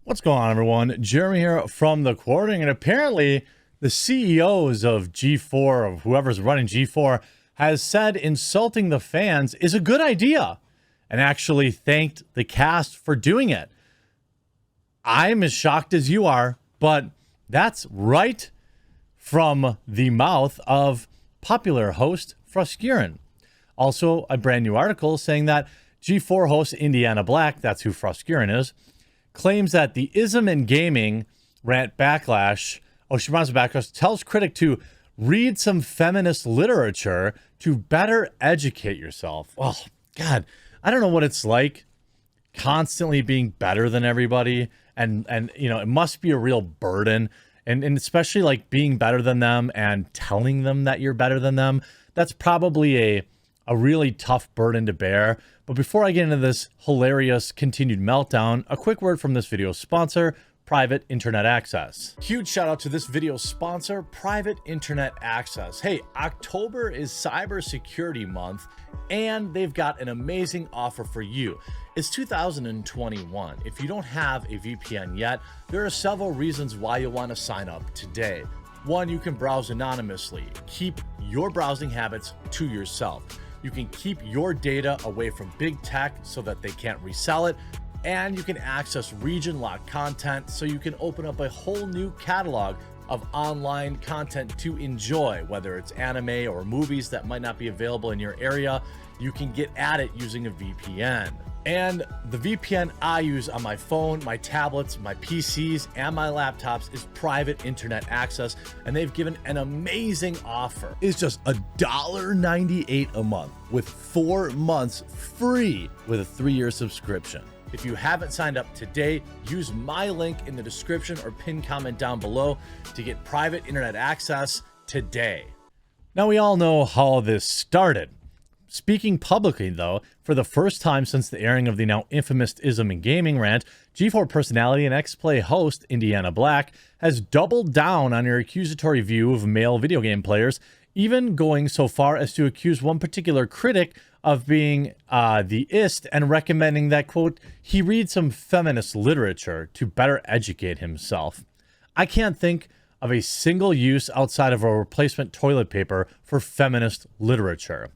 What's going on, everyone? Jeremy here from the Quartering, and apparently the CEOs of G4, of whoever's running G4, has said insulting the fans is a good idea and actually thanked the cast for doing it. I'm as shocked as you are, but that's right from the mouth of popular host Froskurin. Also, a brand new article saying that G4 host Indiana Black, that's who Froskurin is, claims that the ism in gaming rant Backlash, she runs Backlash, tells critic to read some feminist literature to better educate yourself. Oh, God, I don't know what it's like constantly being better than everybody. And you know, it must be a real burden. And especially like being better than them and telling them that you're better than them. That's probably a really tough burden to bear. But before I get into this hilarious continued meltdown, a quick word from this video's sponsor, Private Internet Access. Huge shout out to this video's sponsor, Private Internet Access. Hey, October is Cybersecurity Month, and they've got an amazing offer for you. It's 2021. If you don't have a VPN yet, there are several reasons why you'll want to sign up today. One, you can browse anonymously. Keep your browsing habits to yourself. You can keep your data away from big tech so that they can't resell it. And you can access region-locked content so you can open up a whole new catalog of online content to enjoy, whether it's anime or movies that might not be available in your area. You can get at it using a VPN. And the VPN I use on my phone, my tablets, my PCs, and my laptops is Private Internet Access, and they've given an amazing offer. It's just $1.98 a month with 4 months free with a 3-year subscription. If you haven't signed up today, use my link in the description or pinned comment down below to get Private Internet Access today. Now, we all know how this started. Speaking publicly, though, for the first time since the airing of the now infamous ism in gaming rant, G4 personality and X-Play host Indiana Black has doubled down on her accusatory view of male video game players, even going so far as to accuse one particular critic of being the ist and recommending that, quote, he read some feminist literature to better educate himself. I can't think of a single use outside of a replacement toilet paper for feminist literature.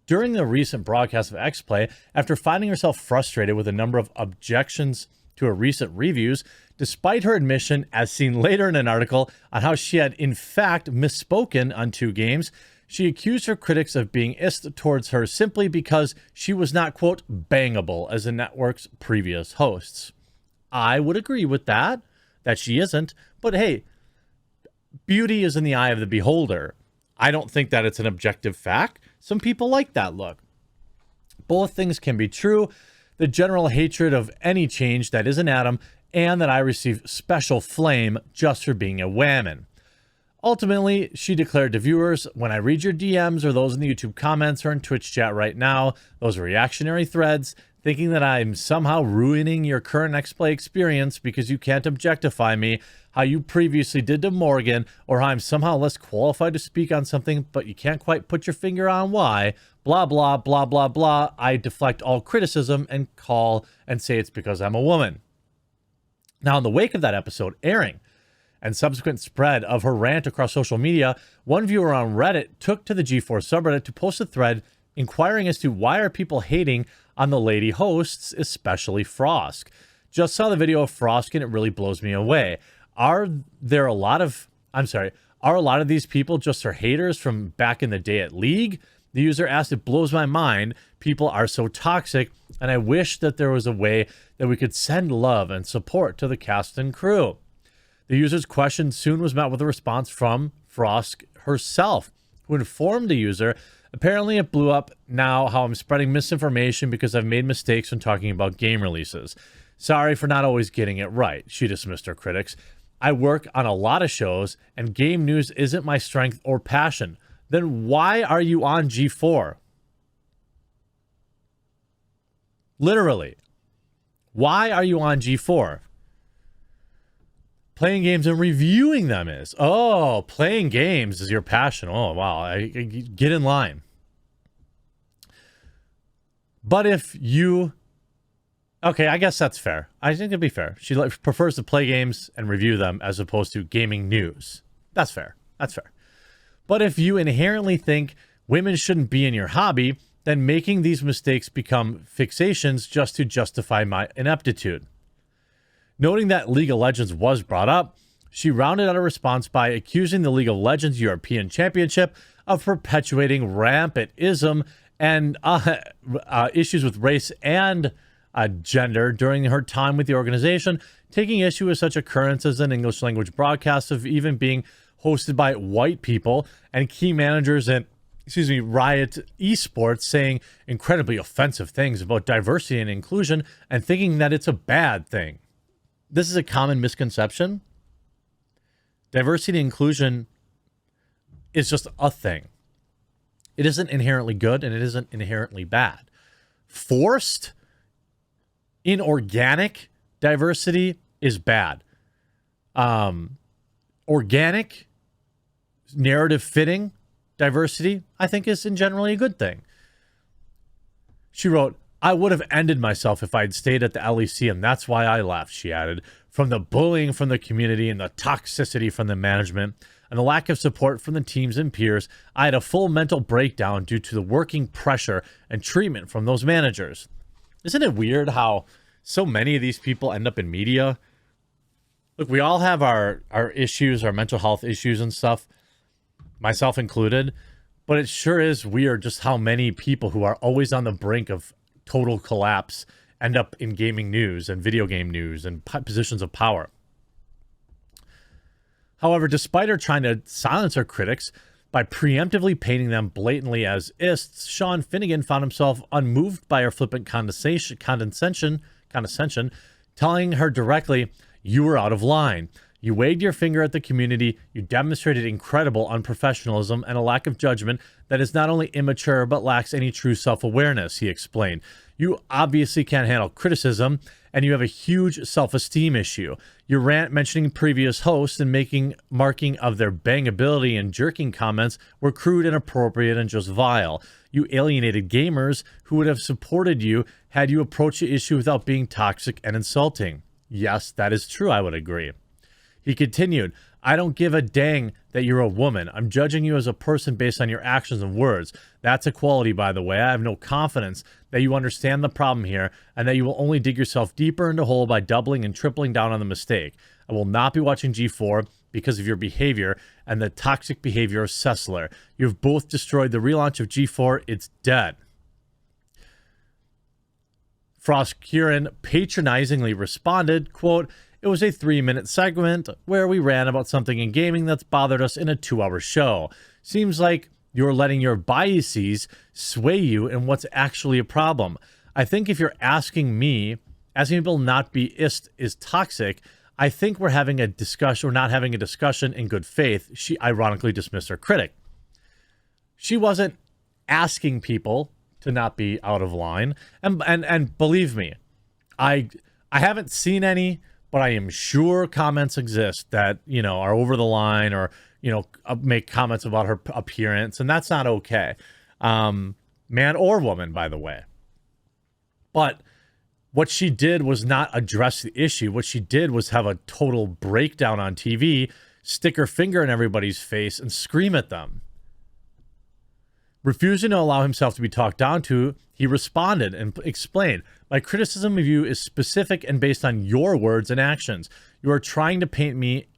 During the recent broadcast of X-Play, after finding herself frustrated with a number of objections to her recent reviews, despite her admission, as seen later in an article, on how she had in fact misspoken on 2 games, she accused her critics of being ist towards her simply because she was not, quote, bangable as the network's previous hosts. I would agree with that she isn't, but hey, beauty is in the eye of the beholder. I don't think that it's an objective fact. Some people like that look. Both things can be true. The general hatred of any change that isn't Adam, and that I receive special flame just for being a woman. Ultimately, she declared to viewers, when I read your DMs or those in the YouTube comments or in Twitch chat right now, those reactionary threads, thinking that I'm somehow ruining your current X-Play experience because you can't objectify me, how you previously did to Morgan, or how I'm somehow less qualified to speak on something, but you can't quite put your finger on why, blah, blah, blah, blah, blah. I deflect all criticism and call and say it's because I'm a woman. Now, in the wake of that episode airing and subsequent spread of her rant across social media, one viewer on Reddit took to the G4 subreddit to post a thread inquiring as to why are people hating on the lady hosts, especially Frosk. Just saw the video of Frosk and it really blows me away. Are a lot of these people just her haters from back in the day at League? The user asked, it blows my mind. People are so toxic, and I wish that there was a way that we could send love and support to the cast and crew. The user's question soon was met with a response from Frosk herself, who informed the user, apparently it blew up now how I'm spreading misinformation because I've made mistakes when talking about game releases. Sorry for not always getting it right, she dismissed her critics. I work on a lot of shows, and game news isn't my strength or passion. Then why are you on G4? Literally. Why are you on G4? Playing games and reviewing them is. Oh, playing games is your passion. Oh, wow. Get in line. But if you Okay, I guess that's fair. I think it'd be fair. She prefers to play games and review them as opposed to gaming news. That's fair. That's fair. But if you inherently think women shouldn't be in your hobby, then making these mistakes become fixations just to justify my ineptitude. Noting that League of Legends was brought up, she rounded out a response by accusing the League of Legends European Championship of perpetuating rampant ism and issues with race and gender during her time with the organization, taking issue with such occurrences in English language broadcasts of even being hosted by white people and key managers in, Riot Esports saying incredibly offensive things about diversity and inclusion and thinking that it's a bad thing. This is a common misconception. Diversity and inclusion is just a thing. It isn't inherently good and it isn't inherently bad. Forced, inorganic diversity is bad. Organic, narrative fitting diversity, I think, is in generally a good thing. She wrote, I would have ended myself if I'd stayed at the LEC, and that's why I left, she added. From the bullying from the community and the toxicity from the management and the lack of support from the teams and peers, I had a full mental breakdown due to the working pressure and treatment from those managers. Isn't it weird how so many of these people end up in media? Look, we all have our issues, our mental health issues and stuff, myself included, but it sure is weird just how many people who are always on the brink of total collapse end up in gaming news and video game news and positions of power. However, despite her trying to silence her critics by preemptively painting them blatantly as ists, Sean Finnegan found himself unmoved by her flippant condescension, telling her directly, you were out of line. You waved your finger at the community. You demonstrated incredible unprofessionalism and a lack of judgment that is not only immature but lacks any true self-awareness, he explained. You obviously can't handle criticism, and you have a huge self-esteem issue. Your rant mentioning previous hosts and marking of their bangability and jerking comments were crude, inappropriate, and just vile. You alienated gamers who would have supported you had you approached the issue without being toxic and insulting. Yes, that is true, I would agree. He continued, I don't give a dang that you're a woman. I'm judging you as a person based on your actions and words. That's a quality, by the way. I have no confidence that you understand the problem here and that you will only dig yourself deeper into a hole by doubling and tripling down on the mistake. I will not be watching G4 because of your behavior and the toxic behavior of Sessler. You've both destroyed the relaunch of G4. It's dead. Frost Kieran patronizingly responded, quote, it was a 3-minute segment where we ran about something in gaming that's bothered us in a 2-hour show. Seems like you're letting your biases sway you in what's actually a problem. I think if you're asking people not be is toxic, I think we're having a discussion or not having a discussion in good faith. She ironically dismissed her critic. She wasn't asking people to not be out of line. And believe me, I haven't seen any, but I am sure comments exist that, are over the line or, make comments about her appearance, and that's not okay. Man or woman, by the way. But what she did was not address the issue. What she did was have a total breakdown on TV, stick her finger in everybody's face, and scream at them. Refusing to allow himself to be talked down to, he responded and explained, my criticism of you is specific and based on your words and actions. You are trying to paint me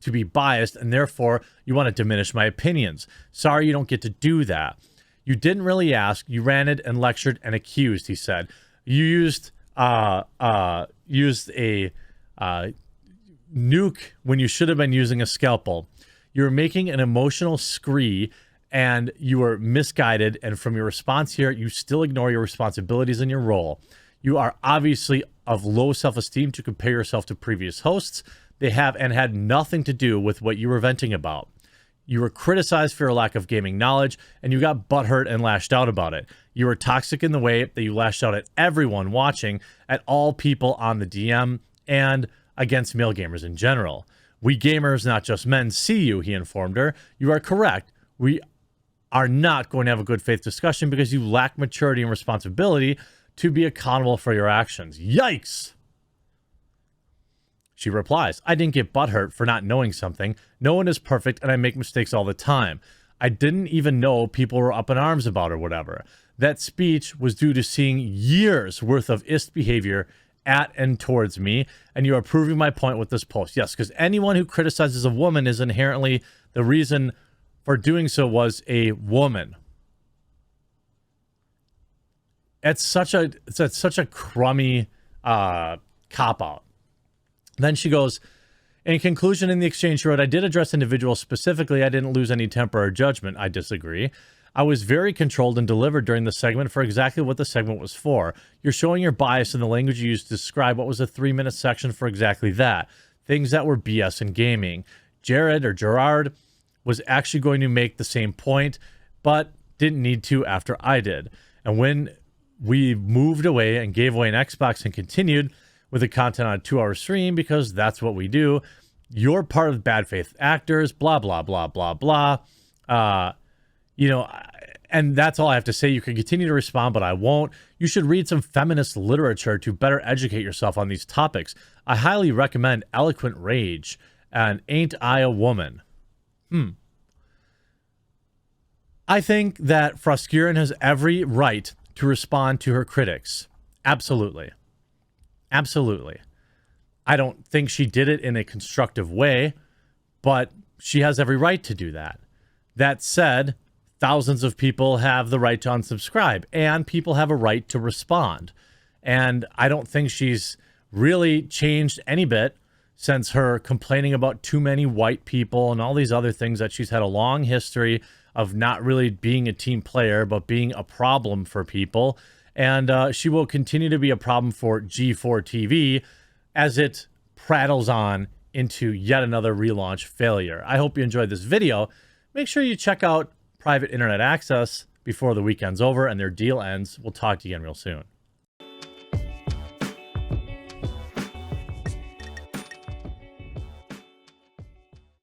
to be biased, and therefore you want to diminish my opinions. Sorry you don't get to do that. You didn't really ask. You ranted and lectured and accused, he said. You used a nuke when you should have been using a scalpel. You're making an emotional scree and you were misguided, and from your response here, you still ignore your responsibilities and your role. You are obviously of low self-esteem to compare yourself to previous hosts. They have and had nothing to do with what you were venting about. You were criticized for your lack of gaming knowledge, and you got butthurt and lashed out about it. You were toxic in the way that you lashed out at everyone watching, at all people on the DM, and against male gamers in general. We gamers, not just men, see you, he informed her. You are correct. We are not going to have a good faith discussion because you lack maturity and responsibility to be accountable for your actions. Yikes! She replies, I didn't get butthurt for not knowing something. No one is perfect and I make mistakes all the time. I didn't even know people were up in arms about or whatever. That speech was due to seeing years worth of ist behavior at and towards me, and you are proving my point with this post. Yes, because anyone who criticizes a woman is inherently, the reason for doing so was a woman. It's such a crummy cop-out. Then she goes, in conclusion, in the exchange she wrote, I did address individuals specifically. I didn't lose any temper or judgment. I disagree. I was very controlled and delivered during the segment for exactly what the segment was for. You're showing your bias in the language you used to describe what was a 3-minute section for exactly that. Things that were BS in gaming. Gerard was actually going to make the same point, but didn't need to after I did. And when we moved away and gave away an Xbox and continued with the content on a 2-hour stream, because that's what we do, you're part of bad faith actors, blah, blah, blah, blah, blah. You know, and that's all I have to say. You can continue to respond, but I won't. You should read some feminist literature to better educate yourself on these topics. I highly recommend Eloquent Rage and Ain't I a Woman? I think that Froskurin has every right to respond to her critics. Absolutely. Absolutely. I don't think she did it in a constructive way, but she has every right to do that. That said, thousands of people have the right to unsubscribe, and people have a right to respond. And I don't think she's really changed any bit since her complaining about too many white people and all these other things, that she's had a long history of not really being a team player, but being a problem for people. And she will continue to be a problem for G4TV as it prattles on into yet another relaunch failure. I hope you enjoyed this video. Make sure you check out Private Internet Access before the weekend's over and their deal ends. We'll talk to you again real soon.